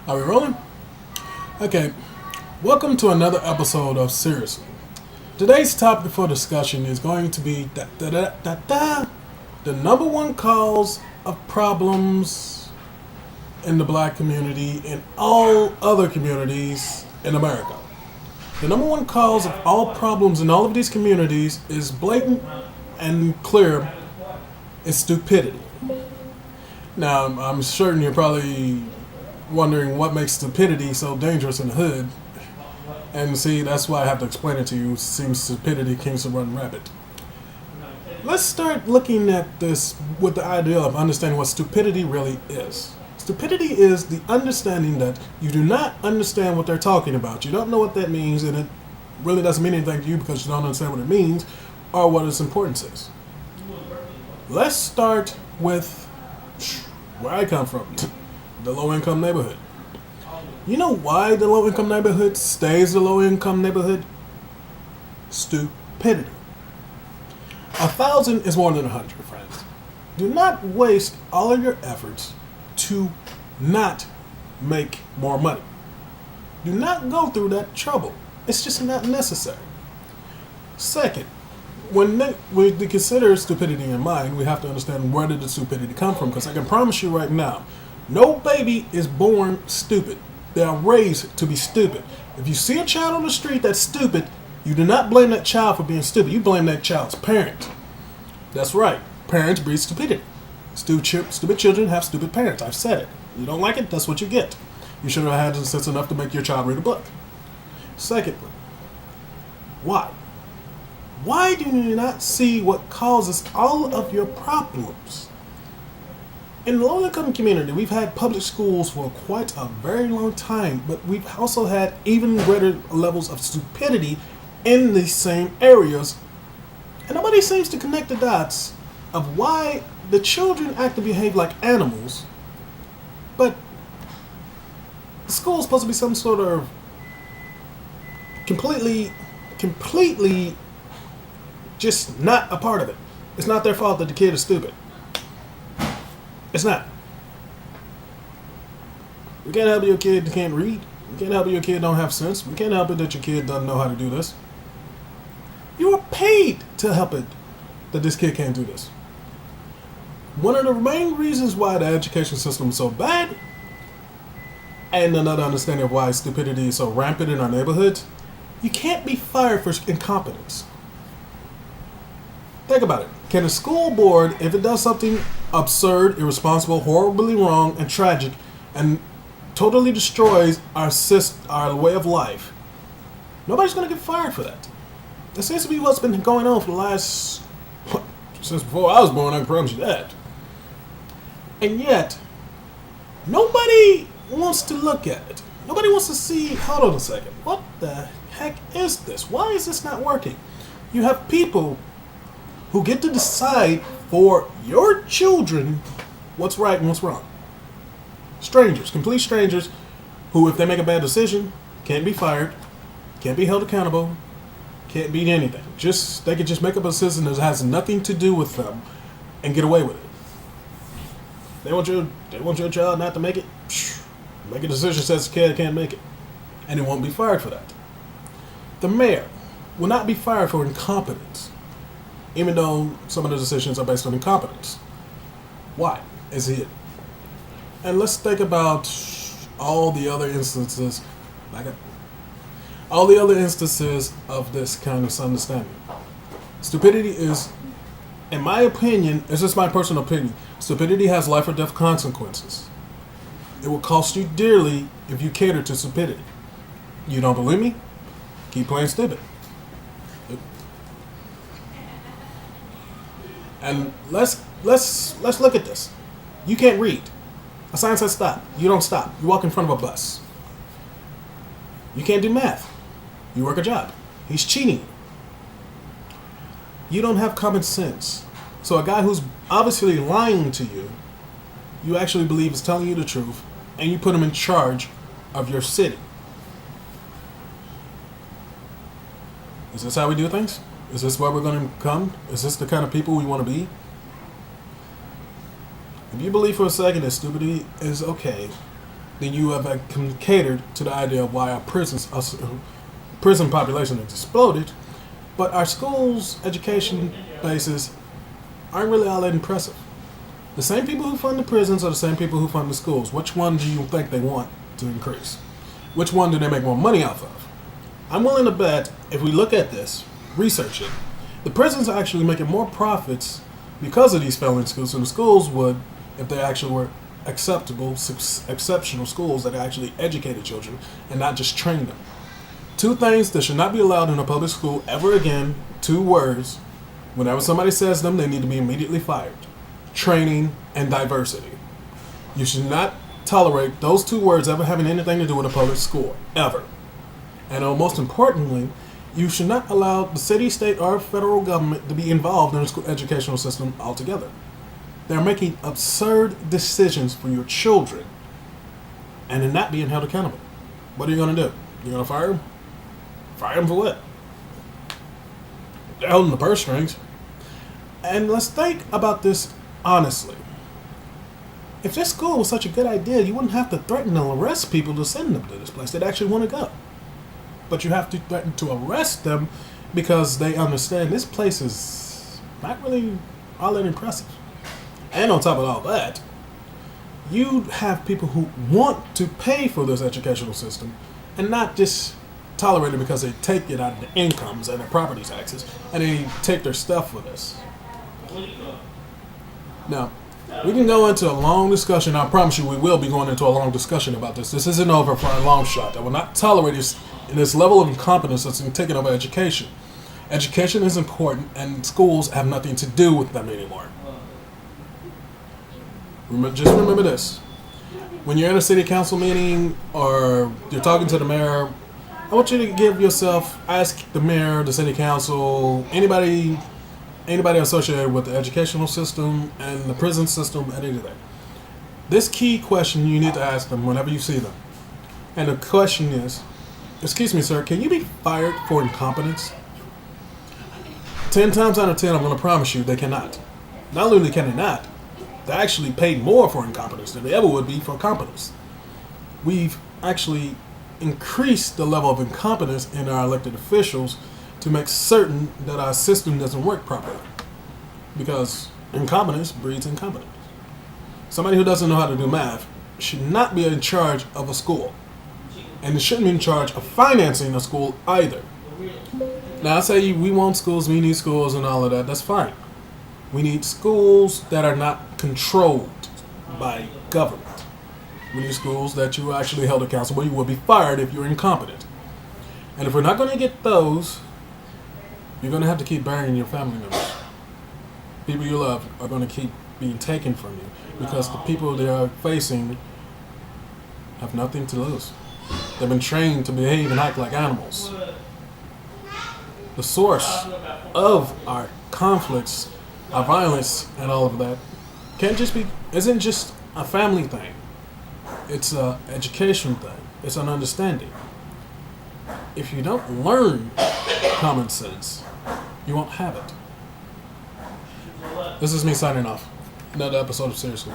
Are we rolling? Okay. Welcome to another episode of Seriously. Today's topic for discussion is going to be the number one cause of problems in the black community and all other communities in America. The number one cause of all problems in all of these communities is blatant and clear. It's stupidity. Now, I'm certain you're probably wondering what makes stupidity so dangerous in the hood. And see, that's why I have to explain it to you. It seems stupidity seems to run rampant. Let's start looking at this with the idea of understanding what stupidity really is. Stupidity is the understanding that you do not understand what they're talking about. You don't know what that means, and it really doesn't mean anything to you because you don't understand what it means or what its importance is. Let's start with where I come from, the low-income neighborhood. You know why the low-income neighborhood stays the low-income neighborhood? Stupidity. 1,000 is more than 100, friends. Do not waste all of your efforts to not make more money. Do not go through that trouble. It's just not necessary. Second, when we consider stupidity in mind, we have to understand where did the stupidity come from, because I can promise you right now, no baby is born stupid. They are raised to be stupid. If you see a child on the street that's stupid, you do not blame that child for being stupid. You blame that child's parent. That's right. Parents breed stupidity. Stupid children have stupid parents. I've said it. You don't like it, that's what you get. You should have had sense enough to make your child read a book. Secondly, why? Why do you not see what causes all of your problems? In the low-income community, we've had public schools for quite a very long time, but we've also had even greater levels of stupidity in these same areas. And nobody seems to connect the dots of why the children act and behave like animals, but the school is supposed to be some sort of completely just not a part of it. It's not their fault that the kid is stupid. It's not. We can't help your kid that can't read. We can't help your kid don't have sense. We can't help it that your kid doesn't know how to do this. You are paid to help it that this kid can't do this. One of the main reasons why the education system is so bad, and another understanding of why stupidity is so rampant in our neighborhoods, you can't be fired for incompetence. Think about it. Can a school board, if it does something absurd, irresponsible, horribly wrong, and tragic, and totally destroys our way of life, nobody's going to get fired for that. That seems to be what's been going on for the last, since before I was born, I can promise you that. And yet, nobody wants to look at it. Nobody wants to see, hold on a second, what the heck is this? Why is this not working? You have people who get to decide for your children what's right and what's wrong. Strangers, complete strangers, who if they make a bad decision, can't be fired, can't be held accountable, can't be anything. They could just make up a decision that has nothing to do with them and get away with it. They want your child not to make it. Make a decision that says the kid can't make it, and it won't be fired for that. The mayor will not be fired for incompetence, even though some of the decisions are based on incompetence. Why is it? And let's think about all the other instances, of this kind of misunderstanding. Stupidity is, in my opinion, it's just my personal opinion, stupidity has life or death consequences. It will cost you dearly if you cater to stupidity. You don't believe me? Keep playing stupid. And let's look at this. You can't read. A sign says stop. You don't stop. You walk in front of a bus. You can't do math. You work a job. He's cheating. You don't have common sense. So a guy who's obviously lying to you, you actually believe is telling you the truth, and you put him in charge of your city. Is this how we do things? Is this where we're going to come? Is this the kind of people we want to be? If you believe for a second that stupidity is okay, then you have catered to the idea of why our prison population has exploded, but our schools' education bases aren't really all that impressive. The same people who fund the prisons are the same people who fund the schools. Which one do you think they want to increase? Which one do they make more money off of? I'm willing to bet, if we look at this, research it, the prisons are actually making more profits because of these failing schools than the schools would if they actually were exceptional schools that actually educated children and not just trained them. Two things that should not be allowed in a public school ever again, two words. Whenever somebody says them, they need to be immediately fired. Training and diversity. You should not tolerate those two words ever having anything to do with a public school, ever. And most importantly, you should not allow the city, state, or federal government to be involved in the school educational system altogether. They're making absurd decisions for your children and they're not being held accountable. What are you going to do? You're going to fire them? Fire them for what? They're holding the purse strings. And let's think about this honestly. If this school was such a good idea, you wouldn't have to threaten to arrest people to send them to this place. They'd actually want to go. But you have to threaten to arrest them because they understand this place is not really all that impressive. And on top of all that, you have people who want to pay for this educational system and not just tolerate it because they take it out of their incomes and their property taxes and they take their stuff with us. Now, we can go into a long discussion. I promise you we will be going into a long discussion about this. This isn't over for a long shot. I will not tolerate this level of incompetence that's taking over education. Education is important and schools have nothing to do with them anymore. Just remember this. When you're in a city council meeting or you're talking to the mayor, I want you to ask the mayor, the city council, anybody associated with the educational system and the prison system and anything. This key question you need to ask them whenever you see them. And the question is, excuse me, sir, can you be fired for incompetence? 10 times out of 10, I'm going to promise you they cannot. Not only can they not, they're actually paid more for incompetence than they ever would be for competence. We've actually increased the level of incompetence in our elected officials to make certain that our system doesn't work properly. Because incompetence breeds incompetence. Somebody who doesn't know how to do math should not be in charge of a school. And shouldn't be in charge of financing a school either. Now I say we want schools, we need schools and all of that, that's fine. We need schools that are not controlled by government. We need schools that you actually held accountable. You will be fired if you're incompetent. And if we're not going to get those, you're going to have to keep burying your family members. People you love are going to keep being taken from you because the people they are facing have nothing to lose. They've been trained to behave and act like animals. The source of our conflicts, our violence, and all of that isn't just a family thing. It's an education thing. It's an understanding. If you don't learn common sense, you won't have it. This is me signing off. Another episode of Seriously.